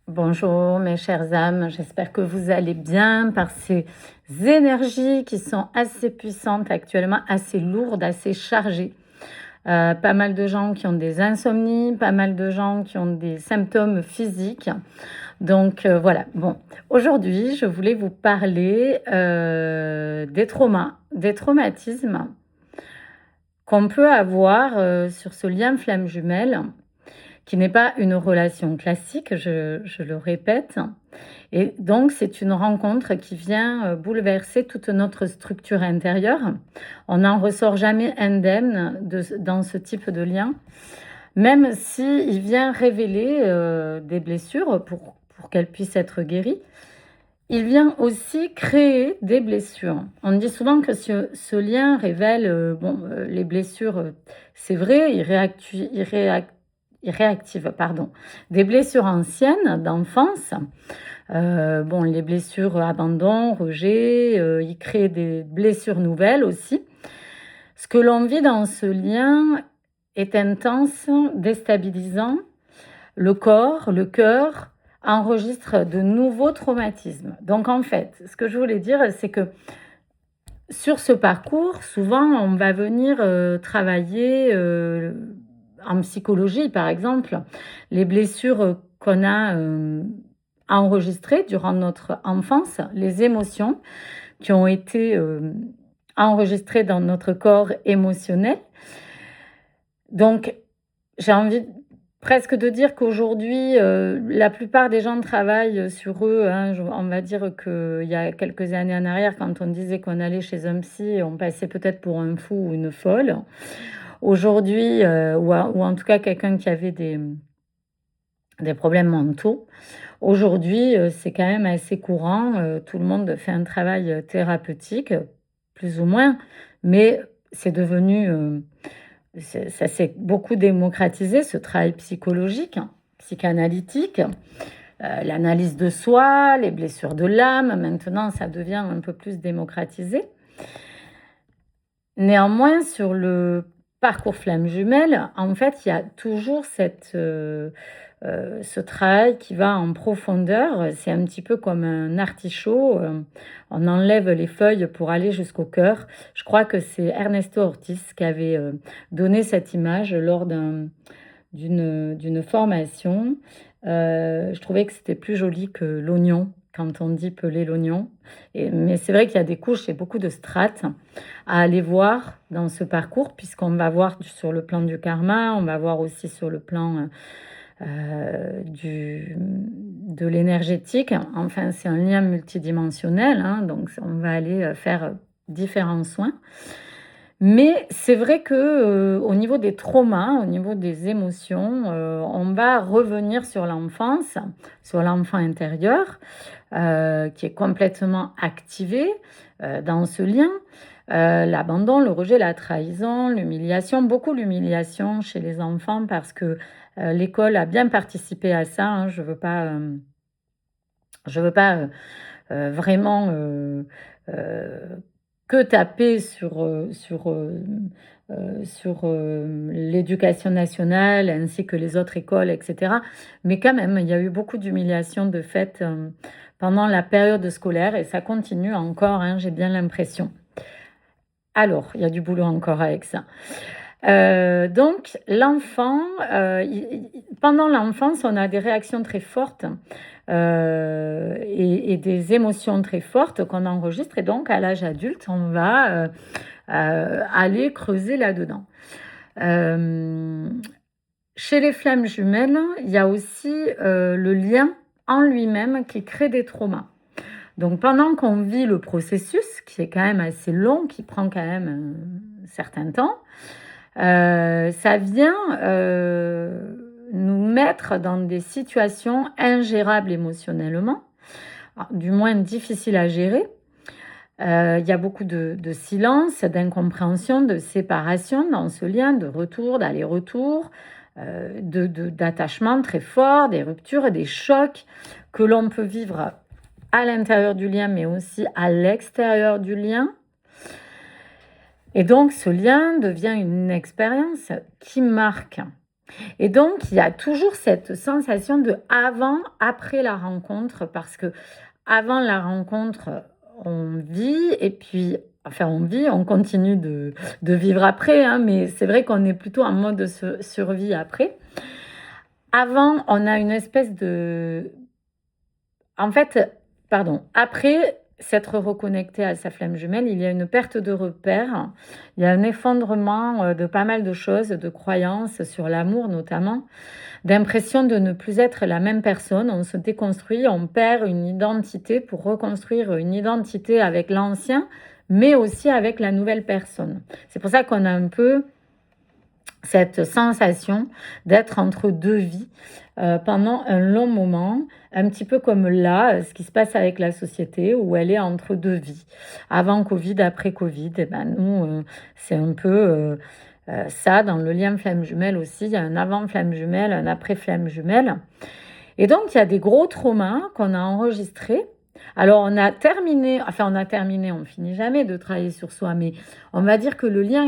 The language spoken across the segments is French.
Bonjour mes chères âmes, j'espère que vous allez bien par ces énergies qui sont assez puissantes actuellement, assez lourdes, assez chargées. Pas mal de gens qui ont des insomnies, pas mal de gens qui ont des symptômes physiques. Donc voilà, bon, aujourd'hui je voulais vous parler des traumas, des traumatismes qu'on peut avoir sur ce lien flamme jumelle qui n'est pas une relation classique, je le répète. Et donc, c'est une rencontre qui vient bouleverser toute notre structure intérieure. On n'en ressort jamais indemne dans ce type de lien, même s'il vient révéler des blessures pour qu'elles puissent être guéries. Il vient aussi créer des blessures. On dit souvent que ce lien révèle les blessures, c'est vrai, il réactive des blessures anciennes d'enfance. Les blessures abandon, rejet, il crée des blessures nouvelles aussi. Ce que l'on vit dans ce lien est intense, déstabilisant. Le corps, le cœur enregistre de nouveaux traumatismes. Donc en fait, ce que je voulais dire, c'est que sur ce parcours, souvent, on va venir travailler en psychologie, par exemple, les blessures qu'on a enregistrées durant notre enfance, les émotions qui ont été enregistrées dans notre corps émotionnel. Donc, j'ai envie presque de dire qu'aujourd'hui, la plupart des gens travaillent sur eux, hein. On va dire qu'il y a quelques années en arrière, quand on disait qu'on allait chez un psy, on passait peut-être pour un fou ou une folle. Aujourd'hui, ou en tout cas quelqu'un qui avait des problèmes mentaux. Aujourd'hui, c'est quand même assez courant. Tout le monde fait un travail thérapeutique, plus ou moins, mais c'est devenu... ça s'est beaucoup démocratisé, ce travail psychologique, psychanalytique, l'analyse de soi, les blessures de l'âme. Maintenant, ça devient un peu plus démocratisé. Néanmoins, sur le parcours flamme jumelle, en fait, il y a toujours ce travail qui va en profondeur. C'est un petit peu comme un artichaut. On enlève les feuilles pour aller jusqu'au cœur. Je crois que c'est Ernesto Ortiz qui avait donné cette image lors d'une formation. Je trouvais que c'était plus joli que l'oignon, quand on dit peler l'oignon. Mais c'est vrai qu'il y a des couches et beaucoup de strates à aller voir dans ce parcours, puisqu'on va voir sur le plan du karma, on va voir aussi sur le plan de l'énergétique. Enfin, c'est un lien multidimensionnel, hein, donc on va aller faire différents soins. Mais c'est vrai que au niveau des traumas, au niveau des émotions, on va revenir sur l'enfance, sur l'enfant intérieur, qui est complètement activé dans ce lien. L'abandon, le rejet, la trahison, l'humiliation, beaucoup l'humiliation chez les enfants parce que l'école a bien participé à ça, hein. Je veux pas vraiment que taper sur l'éducation nationale ainsi que les autres écoles, etc. Mais quand même, il y a eu beaucoup d'humiliation de fait pendant la période scolaire et ça continue encore, hein, j'ai bien l'impression. Alors, il y a du boulot encore avec ça. Donc l'enfant, pendant l'enfance, on a des réactions très fortes et des émotions très fortes qu'on enregistre et donc à l'âge adulte, on va aller creuser là-dedans. Chez les flammes jumelles, il y a aussi le lien en lui-même qui crée des traumas. Donc pendant qu'on vit le processus, qui est quand même assez long, qui prend quand même un certain temps, ça vient nous mettre dans des situations ingérables émotionnellement, du moins difficiles à gérer. Il y a beaucoup de silence, d'incompréhension, de séparation dans ce lien, de retour, d'aller-retour, d'attachement très fort, des ruptures et des chocs que l'on peut vivre à l'intérieur du lien, mais aussi à l'extérieur du lien. Et donc, ce lien devient une expérience qui marque. Et donc, il y a toujours cette sensation de avant, après la rencontre, parce que avant la rencontre, on vit et puis, enfin, on vit, on continue de vivre après, hein, mais c'est vrai qu'on est plutôt en mode de survie après. Avant, on a une espèce de... En fait, pardon, après s'être reconnecté à sa flamme jumelle, il y a une perte de repères, il y a un effondrement de pas mal de choses, de croyances sur l'amour notamment, d'impression de ne plus être la même personne. On se déconstruit, on perd une identité pour reconstruire une identité avec l'ancien, mais aussi avec la nouvelle personne. C'est pour ça qu'on a un peu cette sensation d'être entre deux vies pendant un long moment, un petit peu comme là, ce qui se passe avec la société, où elle est entre deux vies. Avant Covid, après Covid, et ben nous, c'est un peu ça, dans le lien flamme jumelle aussi, il y a un avant flamme jumelle, un après flamme jumelle. Et donc, il y a des gros traumas qu'on a enregistrés. Alors, on finit jamais de travailler sur soi, mais on va dire que le lien,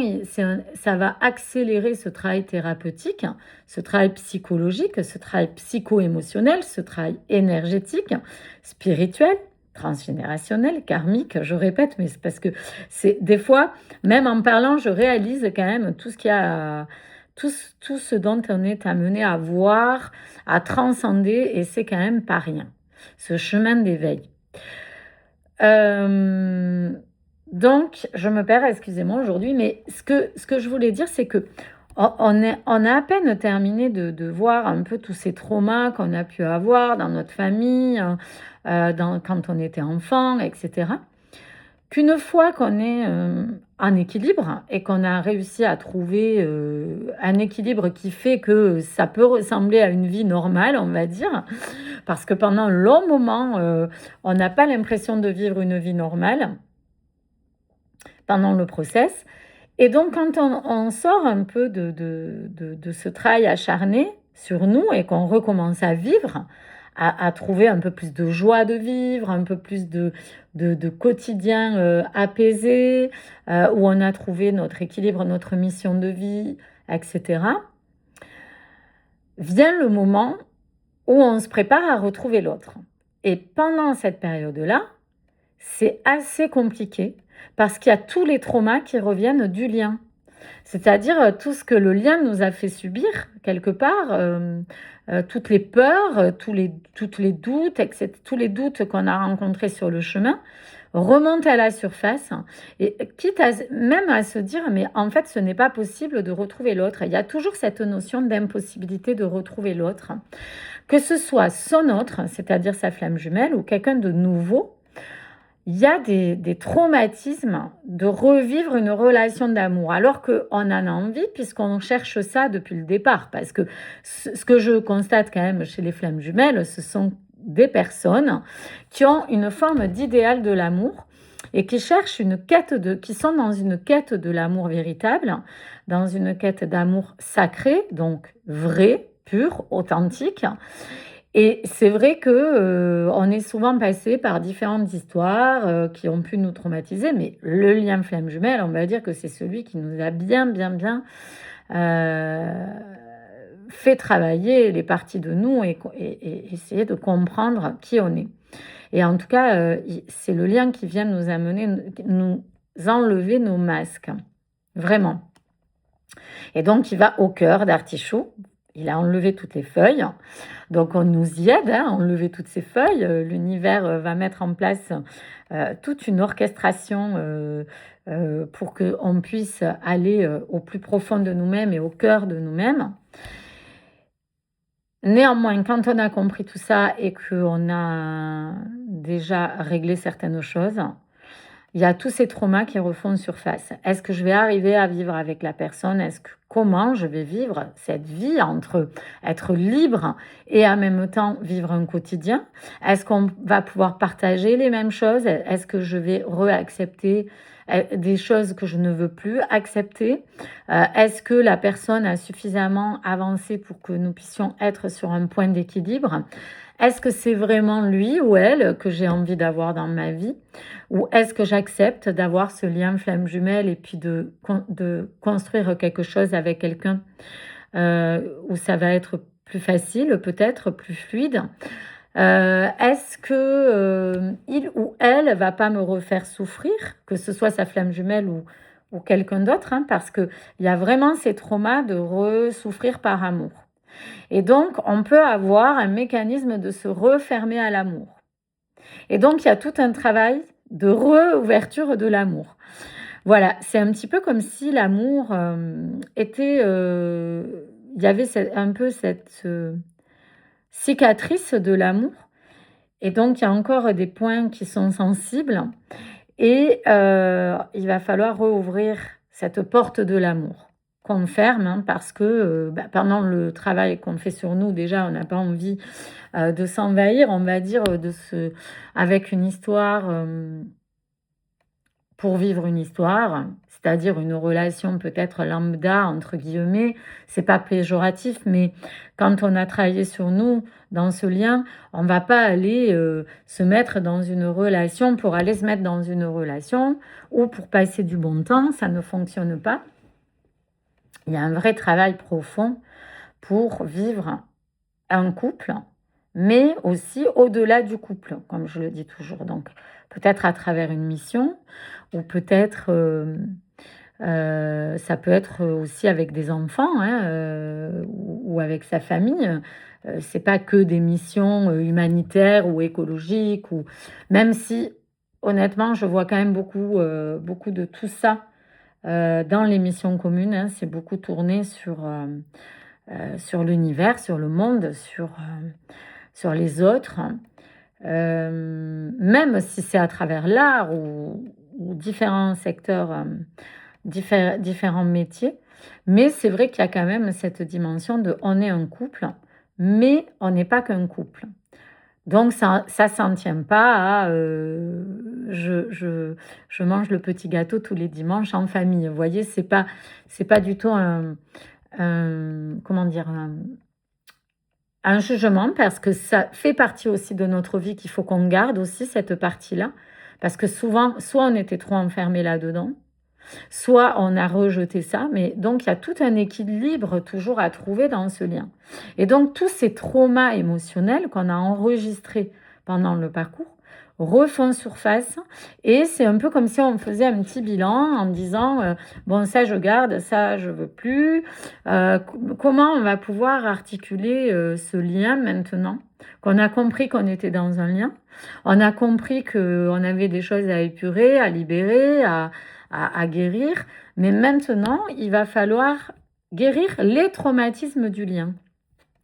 ça va accélérer ce travail thérapeutique, ce travail psychologique, ce travail psycho-émotionnel, ce travail énergétique, spirituel, transgénérationnel, karmique, je répète, mais c'est parce que c'est des fois, même en parlant, je réalise quand même tout ce qu'il y a, tout ce dont on est amené à voir, à transcender, et c'est quand même pas rien, ce chemin d'éveil. Donc, je me perds, excusez-moi aujourd'hui, mais ce que je voulais dire, c'est que on a à peine terminé de voir un peu tous ces traumas qu'on a pu avoir dans notre famille, quand on était enfant, etc. Qu'une fois qu'on est en équilibre et qu'on a réussi à trouver un équilibre qui fait que ça peut ressembler à une vie normale, on va dire, parce que pendant un long moment, on n'a pas l'impression de vivre une vie normale pendant le process. Et donc, quand on sort un peu de ce travail acharné sur nous et qu'on recommence à vivre, à trouver un peu plus de joie de vivre, un peu plus de quotidien apaisé, où on a trouvé notre équilibre, notre mission de vie, etc., vient le moment où on se prépare à retrouver l'autre. Et pendant cette période-là, c'est assez compliqué parce qu'il y a tous les traumas qui reviennent du lien. C'est-à-dire tout ce que le lien nous a fait subir, quelque part, toutes les peurs, toutes les doutes, etc., tous les doutes qu'on a rencontrés sur le chemin, remontent à la surface, et quitte même à se dire, mais en fait, ce n'est pas possible de retrouver l'autre. Il y a toujours cette notion d'impossibilité de retrouver l'autre. Que ce soit son autre, c'est-à-dire sa flamme jumelle, ou quelqu'un de nouveau, il y a des traumatismes de revivre une relation d'amour, alors qu'on en a envie, puisqu'on cherche ça depuis le départ. Parce que ce que je constate quand même chez les flammes jumelles, ce sont des personnes qui ont une forme d'idéal de l'amour et qui cherchent qui sont dans une quête de l'amour véritable, dans une quête d'amour sacré, donc vrai, pur, authentique. Et c'est vrai que on est souvent passé par différentes histoires qui ont pu nous traumatiser, mais le lien flamme jumelle, on va dire que c'est celui qui nous a bien euh, fait travailler les parties de nous et essayer de comprendre qui on est. Et en tout cas, c'est le lien qui vient nous amener, nous enlever nos masques, vraiment. Et donc, il va au cœur d'Artichaut. Il a enlevé toutes les feuilles. Donc, on nous y aide à enlever toutes ces feuilles. L'univers va mettre en place toute une orchestration pour qu'on puisse aller au plus profond de nous-mêmes et au cœur de nous-mêmes. Néanmoins, quand on a compris tout ça et qu'on a déjà réglé certaines choses, il y a tous ces traumas qui refont surface. Est-ce que je vais arriver à vivre avec la personne? Comment je vais vivre cette vie entre être libre et en même temps vivre un quotidien? Est-ce qu'on va pouvoir partager les mêmes choses? Est-ce que je vais réaccepter des choses que je ne veux plus accepter? Est-ce que la personne a suffisamment avancé pour que nous puissions être sur un point d'équilibre? Est-ce que c'est vraiment lui ou elle que j'ai envie d'avoir dans ma vie? Ou est-ce que j'accepte d'avoir ce lien flamme jumelle et puis de construire quelque chose avec quelqu'un où ça va être plus facile, peut-être plus fluide. Est-ce que il ou elle va pas me refaire souffrir, que ce soit sa flamme jumelle ou quelqu'un d'autre, hein, parce qu'il y a vraiment ces traumas de re-souffrir par amour. Et donc, on peut avoir un mécanisme de se refermer à l'amour. Et donc, il y a tout un travail de réouverture de l'amour. Voilà, c'est un petit peu comme si l'amour était... il y avait un peu cette cicatrice de l'amour. Et donc, il y a encore des points qui sont sensibles. Et il va falloir rouvrir cette porte de l'amour qu'on ferme, hein, parce que pendant le travail qu'on fait sur nous, déjà, on n'a pas envie de s'envahir, on va dire, avec une histoire pour vivre une histoire, c'est-à-dire une relation peut-être lambda, entre guillemets. C'est pas péjoratif, mais quand on a travaillé sur nous dans ce lien, on va pas aller se mettre dans une relation pour aller se mettre dans une relation ou pour passer du bon temps, ça ne fonctionne pas. Il y a un vrai travail profond pour vivre un couple, mais aussi au-delà du couple, comme je le dis toujours. Donc, peut-être à travers une mission, ou peut-être, ça peut être aussi avec des enfants, hein, ou avec sa famille. C'est pas que des missions humanitaires ou écologiques, ou même si, honnêtement, je vois quand même beaucoup de tout ça dans les missions communes. Hein, c'est beaucoup tourné sur l'univers, sur le monde, sur les autres, même si c'est à travers l'art ou différents secteurs, différents métiers. Mais c'est vrai qu'il y a quand même cette dimension de on est un couple, mais on n'est pas qu'un couple. Donc ça s'en tient pas à je mange le petit gâteau tous les dimanches en famille. Vous voyez, c'est pas du tout comment dire, un jugement, parce que ça fait partie aussi de notre vie, qu'il faut qu'on garde aussi cette partie-là, parce que souvent, soit on était trop enfermé là-dedans, soit on a rejeté ça, mais donc il y a tout un équilibre toujours à trouver dans ce lien. Et donc tous ces traumas émotionnels qu'on a enregistrés pendant le parcours refont surface, et c'est un peu comme si on faisait un petit bilan en disant bon, ça je garde, ça je veux plus. Comment on va pouvoir articuler ce lien maintenant qu'on a compris qu'on était dans un lien, on a compris qu'on avait des choses à épurer, à libérer, à guérir, mais maintenant il va falloir guérir les traumatismes du lien.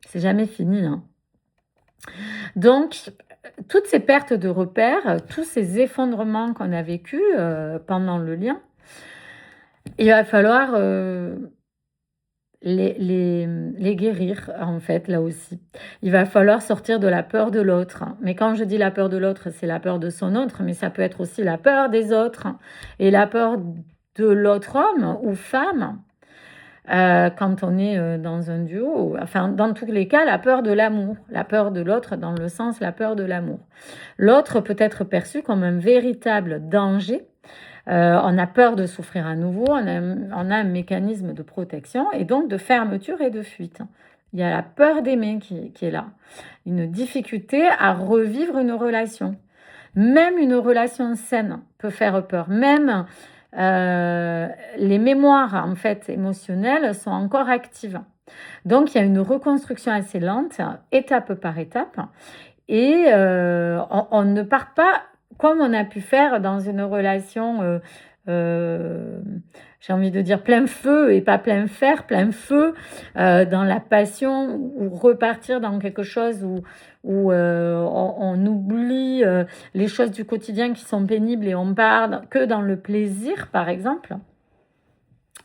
C'est jamais fini, hein. Donc, toutes ces pertes de repères, tous ces effondrements qu'on a vécus pendant le lien, il va falloir les guérir, en fait, là aussi. Il va falloir sortir de la peur de l'autre. Mais quand je dis la peur de l'autre, c'est la peur de son autre, mais ça peut être aussi la peur des autres et la peur de l'autre homme ou femme. Quand on est dans un duo, enfin dans tous les cas, la peur de l'amour, la peur de l'autre dans le sens la peur de l'amour. L'autre peut être perçu comme un véritable danger. On a peur de souffrir à nouveau, on a un mécanisme de protection et donc de fermeture et de fuite. Il y a la peur d'aimer qui est là, une difficulté à revivre une relation. Même une relation saine peut faire peur, même les mémoires en fait émotionnelles sont encore actives. Donc il y a une reconstruction assez lente, étape par étape, et on ne part pas comme on a pu faire dans une relation, j'ai envie de dire plein feu et pas plein fer, plein feu, dans la passion, ou repartir dans quelque chose où on oublie les choses du quotidien qui sont pénibles et on part que dans le plaisir, par exemple.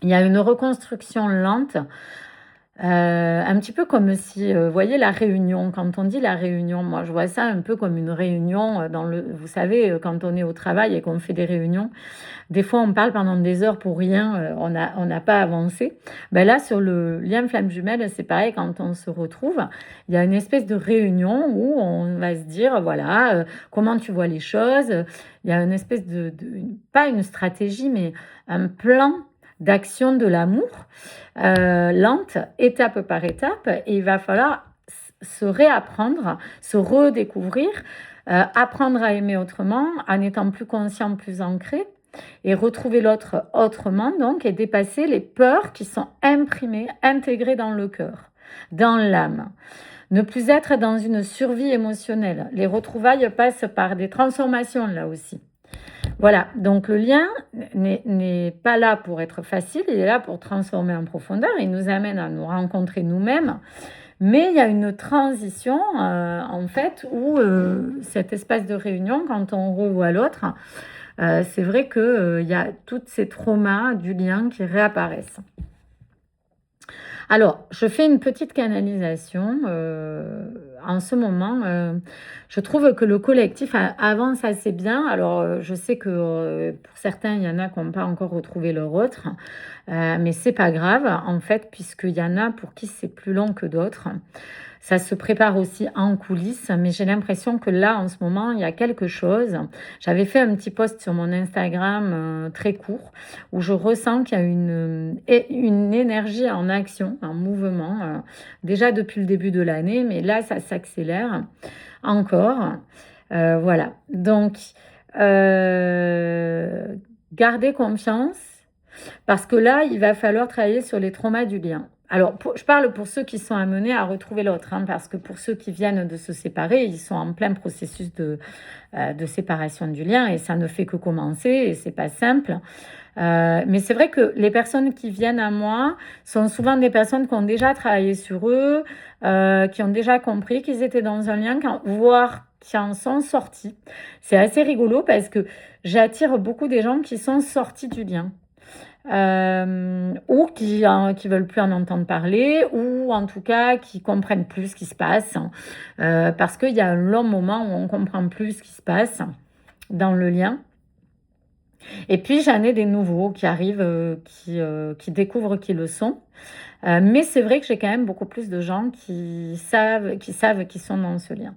Il y a une reconstruction lente, un petit peu comme si, vous voyez la réunion, quand on dit la réunion, moi je vois ça un peu comme une réunion vous savez, quand on est au travail et qu'on fait des réunions, des fois on parle pendant des heures pour rien, on n'a pas avancé. Ben là, sur le lien flamme jumelle, c'est pareil, quand on se retrouve, il y a une espèce de réunion où on va se dire, voilà, comment tu vois les choses. Il y a une espèce pas une stratégie, mais un plan d'action de l'amour, lente, étape par étape, et il va falloir se réapprendre, se redécouvrir, apprendre à aimer autrement, en étant plus conscient, plus ancré, et retrouver l'autre autrement, donc, et dépasser les peurs qui sont imprimées, intégrées dans le cœur, dans l'âme. Ne plus être dans une survie émotionnelle. Les retrouvailles passent par des transformations, là aussi. Voilà, donc le lien n'est pas là pour être facile, il est là pour transformer en profondeur, il nous amène à nous rencontrer nous-mêmes, mais il y a une transition, en fait, où cet espace de réunion, quand on revoit l'autre, c'est vrai qu'il y a tous ces traumas du lien qui réapparaissent. Alors, je fais une petite canalisation. En ce moment, je trouve que le collectif avance assez bien. Alors, je sais que pour certains, il y en a qui n'ont pas encore retrouvé leur autre, mais c'est pas grave, en fait, puisqu'il y en a pour qui c'est plus long que d'autres. Ça se prépare aussi en coulisses, mais j'ai l'impression que là, en ce moment, il y a quelque chose. J'avais fait un petit post sur mon Instagram très court, où je ressens qu'il y a une énergie en action, en mouvement, déjà depuis le début de l'année, mais là, ça s'accélère encore. Voilà. Donc, gardez confiance, parce que là, il va falloir travailler sur les traumas du lien. Alors, je parle pour ceux qui sont amenés à retrouver l'autre, parce que pour ceux qui viennent de se séparer, ils sont en plein processus de séparation du lien, et ça ne fait que commencer, et c'est pas simple. Mais c'est vrai que les personnes qui viennent à moi sont souvent des personnes qui ont déjà travaillé sur eux, qui ont déjà compris qu'ils étaient dans un lien, voire qui en sont sortis. C'est assez rigolo parce que j'attire beaucoup des gens qui sont sortis du lien. Ou qui veulent plus en entendre parler, ou en tout cas qui comprennent plus ce qui se passe, parce qu'il y a un long moment où on comprend plus ce qui se passe dans le lien. Et puis j'en ai des nouveaux qui arrivent, qui découvrent qui le sont. Mais c'est vrai que j'ai quand même beaucoup plus de gens qui savent qu'ils sont dans ce lien.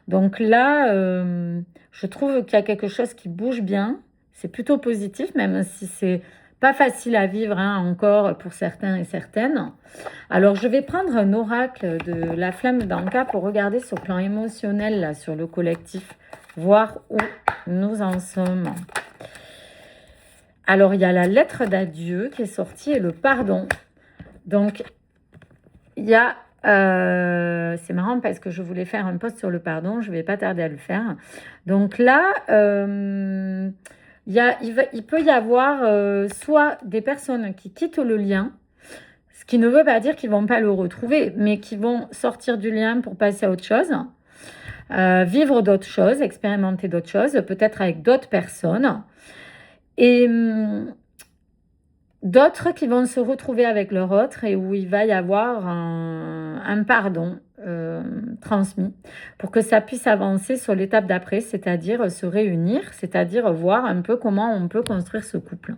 Donc là, je trouve qu'il y a quelque chose qui bouge bien. C'est plutôt positif, même si c'est pas facile à vivre encore pour certains et certaines. Alors, je vais prendre un oracle de la flamme d'Anka pour regarder sur le plan émotionnel, là, sur le collectif, voir où nous en sommes. Alors, il y a la lettre d'adieu qui est sortie et le pardon. Donc, il y a... c'est marrant parce que je voulais faire un post sur le pardon, je ne vais pas tarder à le faire. Donc là, il peut y avoir soit des personnes qui quittent le lien, ce qui ne veut pas dire qu'ils ne vont pas le retrouver, mais qui vont sortir du lien pour passer à autre chose, vivre d'autres choses, expérimenter d'autres choses, peut-être avec d'autres personnes. Et d'autres qui vont se retrouver avec leur autre et où il va y avoir un pardon transmis pour que ça puisse avancer sur l'étape d'après, c'est-à-dire se réunir, c'est-à-dire voir un peu comment on peut construire ce couple.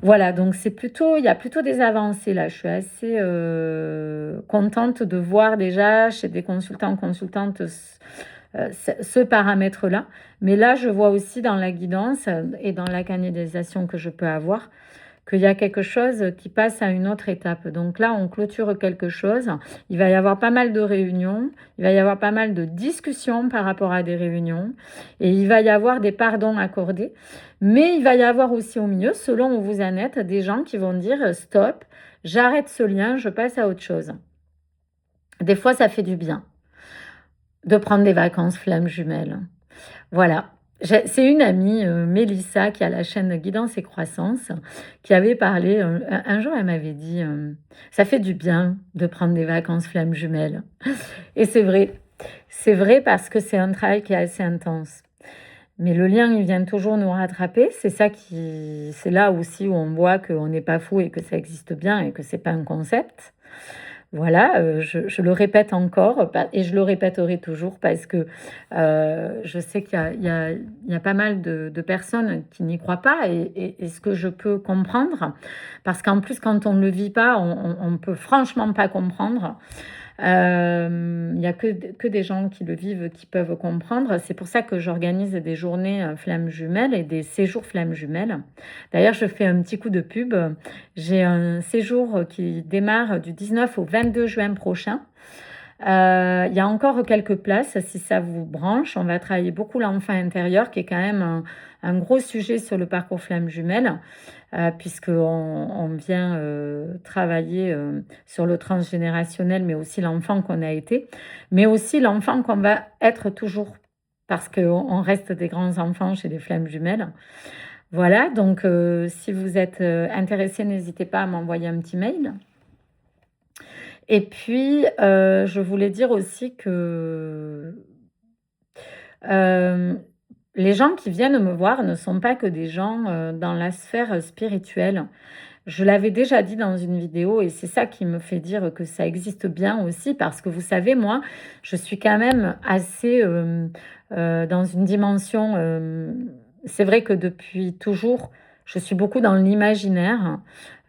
Voilà, donc il y a plutôt des avancées là. Je suis assez contente de voir déjà chez des consultants, consultantes ce paramètre-là. Mais là, je vois aussi dans la guidance et dans la canalisation que je peux avoir qu'il y a quelque chose qui passe à une autre étape. Donc là, on clôture quelque chose. Il va y avoir pas mal de réunions, il va y avoir pas mal de discussions par rapport à des réunions, et il va y avoir des pardons accordés. Mais il va y avoir aussi au milieu, selon où vous en êtes, des gens qui vont dire « Stop, j'arrête ce lien, je passe à autre chose ». Des fois, ça fait du bien de prendre des vacances flammes jumelles. Voilà. C'est une amie, Mélissa, qui a la chaîne Guidance et Croissance, qui avait parlé, un jour elle m'avait dit, ça fait du bien de prendre des vacances flammes jumelles. Et c'est vrai parce que c'est un travail qui est assez intense. Mais le lien, il vient toujours nous rattraper, c'est là aussi où on voit qu'on n'est pas fou et que ça existe bien et que c'est pas un concept. Voilà, je le répète encore et je le répéterai toujours parce que je sais qu'il y a pas mal de personnes qui n'y croient pas et ce que je peux comprendre, parce qu'en plus, quand on ne le vit pas, on peut franchement pas comprendre. Il n'y a que des gens qui le vivent, qui peuvent comprendre. C'est pour ça que j'organise des journées flammes jumelles et des séjours flammes jumelles. D'ailleurs, je fais un petit coup de pub. J'ai un séjour qui démarre du 19 au 22 juin prochain. Il y a encore quelques places si ça vous branche. On va travailler beaucoup l'enfant intérieur, qui est quand même un gros sujet sur le parcours flamme jumelle, puisqu'on vient travailler sur le transgénérationnel, mais aussi l'enfant qu'on a été, mais aussi l'enfant qu'on va être toujours, parce qu'on reste des grands enfants chez les flammes jumelles. Voilà, donc si vous êtes intéressé, n'hésitez pas à m'envoyer un petit mail. Et puis, je voulais dire aussi que les gens qui viennent me voir ne sont pas que des gens dans la sphère spirituelle. Je l'avais déjà dit dans une vidéo et c'est ça qui me fait dire que ça existe bien aussi, parce que vous savez, moi, je suis quand même assez dans une dimension. C'est vrai que depuis toujours, je suis beaucoup dans l'imaginaire,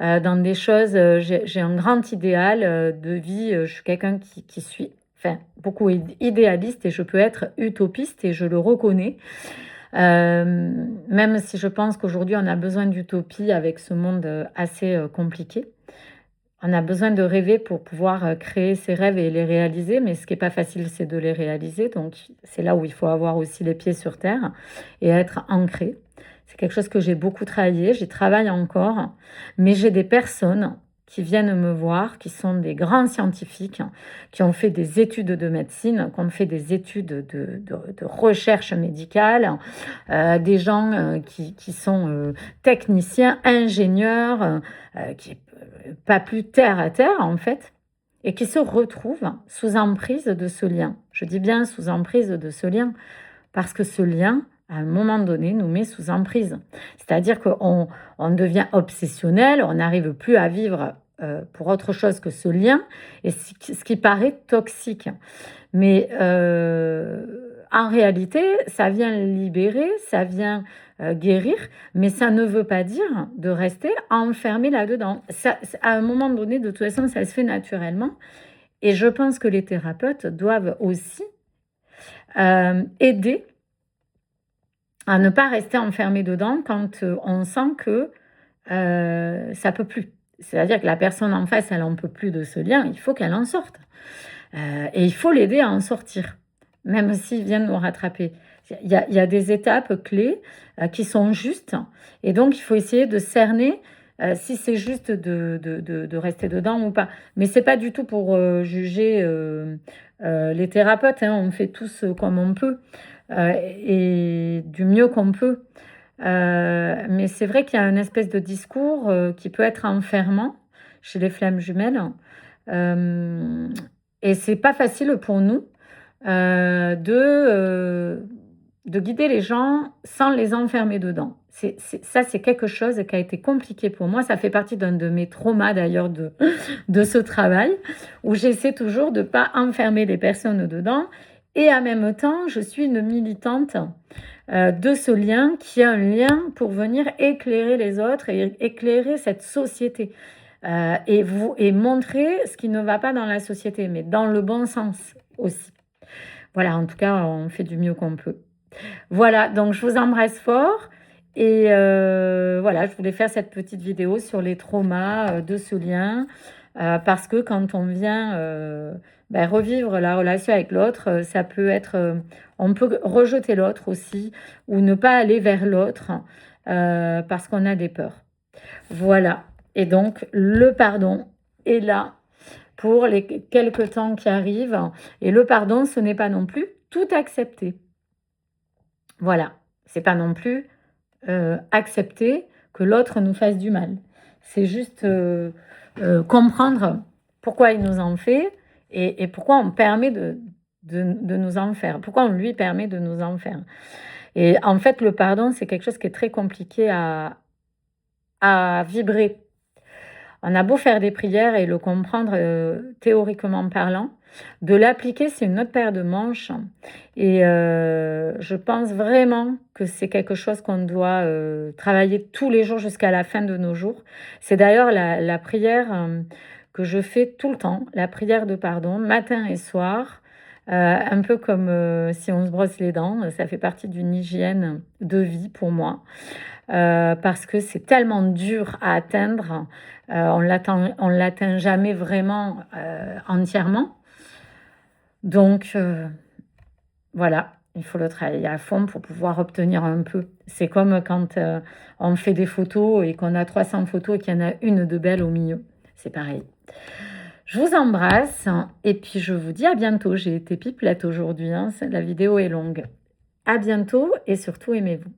dans des choses. J'ai un grand idéal de vie. Je suis quelqu'un qui suis, enfin, beaucoup idéaliste, et je peux être utopiste et je le reconnais. Même si je pense qu'aujourd'hui on a besoin d'utopie avec ce monde assez compliqué. On a besoin de rêver pour pouvoir créer ses rêves et les réaliser, mais ce qui n'est pas facile, c'est de les réaliser. Donc c'est là où il faut avoir aussi les pieds sur terre et être ancré. C'est quelque chose que j'ai beaucoup travaillé, j'y travaille encore, mais j'ai des personnes qui viennent me voir, qui sont des grands scientifiques, qui ont fait des études de médecine, qui ont fait des études de recherche médicale, des gens qui sont techniciens, ingénieurs, qui pas plus terre à terre en fait, et qui se retrouvent sous emprise de ce lien. Je dis bien sous emprise de ce lien, parce que ce lien, à un moment donné, nous met sous emprise. C'est-à-dire qu'on devient obsessionnel, on n'arrive plus à vivre pour autre chose que ce lien, et ce qui paraît toxique. Mais en réalité, ça vient libérer, ça vient guérir, mais ça ne veut pas dire de rester enfermé là-dedans. À un moment donné, de toute façon, ça se fait naturellement. Et je pense que les thérapeutes doivent aussi aider à ne pas rester enfermé dedans quand on sent que ça peut plus. C'est-à-dire que la personne en face, elle n'en peut plus de ce lien, il faut qu'elle en sorte. Et il faut l'aider à en sortir, même s'il vient de nous rattraper. Il y a des étapes clés qui sont justes, et donc il faut essayer de cerner si c'est juste de rester dedans ou pas. Mais c'est pas du tout pour juger les thérapeutes, hein. On fait tous comme on peut et du mieux qu'on peut. Mais c'est vrai qu'il y a une espèce de discours qui peut être enfermant chez les flammes jumelles. Euh, et c'est pas facile pour nous de guider les gens sans les enfermer dedans. Ça, c'est quelque chose qui a été compliqué pour moi. Ça fait partie d'un de mes traumas d'ailleurs de ce travail, où j'essaie toujours de ne pas enfermer les personnes dedans. Et en même temps, je suis une militante de ce lien, qui est un lien pour venir éclairer les autres et éclairer cette société. Et montrer ce qui ne va pas dans la société, mais dans le bon sens aussi. Voilà, en tout cas, on fait du mieux qu'on peut. Voilà, donc je vous embrasse fort. Et voilà, je voulais faire cette petite vidéo sur les traumas de ce lien. Parce que quand on vient revivre la relation avec l'autre, ça peut être... on peut rejeter l'autre aussi, ou ne pas aller vers l'autre, parce qu'on a des peurs. Voilà. Et donc, le pardon est là pour les quelques temps qui arrivent. Et le pardon, ce n'est pas non plus tout accepter. Voilà. C'est pas non plus accepter que l'autre nous fasse du mal. C'est juste comprendre pourquoi il nous en fait et pourquoi on permet de nous en faire. Pourquoi on lui permet de nous en faire. Et en fait, le pardon, c'est quelque chose qui est très compliqué à vibrer. On a beau faire des prières et le comprendre théoriquement parlant, de l'appliquer, c'est une autre paire de manches. Et je pense vraiment que c'est quelque chose qu'on doit travailler tous les jours jusqu'à la fin de nos jours. C'est d'ailleurs la prière que je fais tout le temps, la prière de pardon, matin et soir, un peu comme si on se brosse les dents, ça fait partie d'une hygiène de vie pour moi, parce que c'est tellement dur à atteindre, on l'atteint jamais vraiment entièrement. Donc voilà, il faut le travailler à fond pour pouvoir obtenir un peu. C'est comme quand on fait des photos et qu'on a 300 photos et qu'il y en a une de belle au milieu. C'est pareil. Je vous embrasse et puis je vous dis à bientôt. J'ai été pipelette aujourd'hui, hein, la vidéo est longue. À bientôt et surtout aimez-vous.